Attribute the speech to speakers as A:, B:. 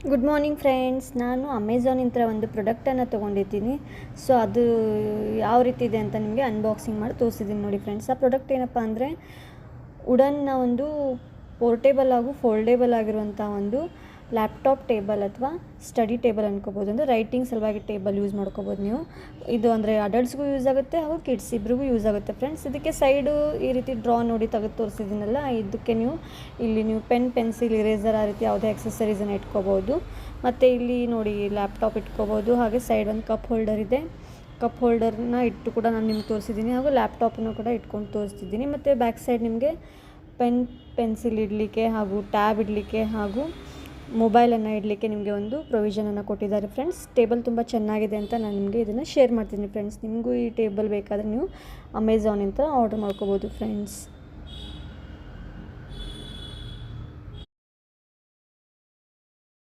A: Good morning friends. ನಾನು ಅಮೆಝಾನಿಂದ ಒಂದು ಪ್ರಾಡಕ್ಟನ್ನು ತೊಗೊಂಡಿದ್ದೀನಿ. ಸೊ ಅದು ಯಾವ ರೀತಿ ಇದೆ ಅಂತ ನಿಮಗೆ ಅನ್ಬಾಕ್ಸಿಂಗ್ ಮಾಡಿ ತೋರಿಸಿದ್ದೀನಿ ನೋಡಿ ಫ್ರೆಂಡ್ಸ್. ಆ ಪ್ರಾಡಕ್ಟ್ ಏನಪ್ಪ ಅಂದರೆ ವುಡನ್ನ ಒಂದು ಪೋರ್ಟೇಬಲ್ ಹಾಗೂ ಫೋಲ್ಡೇಬಲ್ ಆಗಿರುವಂಥ ಒಂದು ಲ್ಯಾಪ್ಟಾಪ್ ಟೇಬಲ್ ಅಥವಾ ಸ್ಟಡಿ ಟೇಬಲ್ ಅನ್ಕೋಬೋದು. ಅಂದರೆ ರೈಟಿಂಗ್ ಸಲುವಾಗಿ ಟೇಬಲ್ ಯೂಸ್ ಮಾಡ್ಕೋಬೋದು ನೀವು. ಇದು ಅಂದರೆ ಅಡಲ್ಟ್ಸ್ಗೂ ಯೂಸ್ ಆಗುತ್ತೆ ಹಾಗೂ ಕಿಡ್ಸ್ ಇಬ್ರಿಗೂ ಯೂಸ್ ಆಗುತ್ತೆ ಫ್ರೆಂಡ್ಸ್. ಇದಕ್ಕೆ ಸೈಡು ಈ ರೀತಿ ಡ್ರಾ ನೋಡಿ ತೆಗೆದು ತೋರಿಸಿದ್ದೀನಲ್ಲ, ಇದಕ್ಕೆ ನೀವು ಪೆನ್, ಪೆನ್ಸಿಲ್, ಇರೇಸರ್ ಆ ರೀತಿ ಯಾವುದೇ ಆಕ್ಸೆಸರೀಸನ್ನು ಇಟ್ಕೋಬೋದು. ಮತ್ತು ಇಲ್ಲಿ ನೋಡಿ ಲ್ಯಾಪ್ಟಾಪ್ ಇಟ್ಕೋಬೋದು. ಹಾಗೆ ಸೈಡ್ ಒಂದು ಕಪ್ ಹೋಲ್ಡರ್ ಇದೆ. ಕಪ್ ಹೋಲ್ಡರ್ನ ಇಟ್ಟು ಕೂಡ ನಾನು ನಿಮ್ಗೆ ತೋರಿಸಿದ್ದೀನಿ, ಹಾಗೂ ಲ್ಯಾಪ್ಟಾಪನ್ನು ಕೂಡ ಇಟ್ಕೊಂಡು ತೋರಿಸ್ತಿದ್ದೀನಿ. ಮತ್ತು ಬ್ಯಾಕ್ ಸೈಡ್ ನಿಮಗೆ ಪೆನ್, ಪೆನ್ಸಿಲ್ ಇಡಲಿಕ್ಕೆ ಹಾಗೂ ಟ್ಯಾಬ್ ಇಡಲಿಕ್ಕೆ ಹಾಗೂ ಮೊಬೈಲನ್ನು ಇಡಲಿಕ್ಕೆ ನಿಮಗೆ ಒಂದು ಪ್ರೊವಿಷನನ್ನು ಕೊಟ್ಟಿದ್ದಾರೆ ಫ್ರೆಂಡ್ಸ್. ಟೇಬಲ್ ತುಂಬ ಚೆನ್ನಾಗಿದೆ ಅಂತ ನಾನು ನಿಮಗೆ ಇದನ್ನು ಶೇರ್ ಮಾಡ್ತೀನಿ ಫ್ರೆಂಡ್ಸ್. ನಿಮಗೂ ಈ ಟೇಬಲ್ ಬೇಕಾದರೆ ನೀವು ಅಮೆಝಾನಿಂದ ಆರ್ಡರ್ ಮಾಡ್ಕೋಬೋದು ಫ್ರೆಂಡ್ಸ್.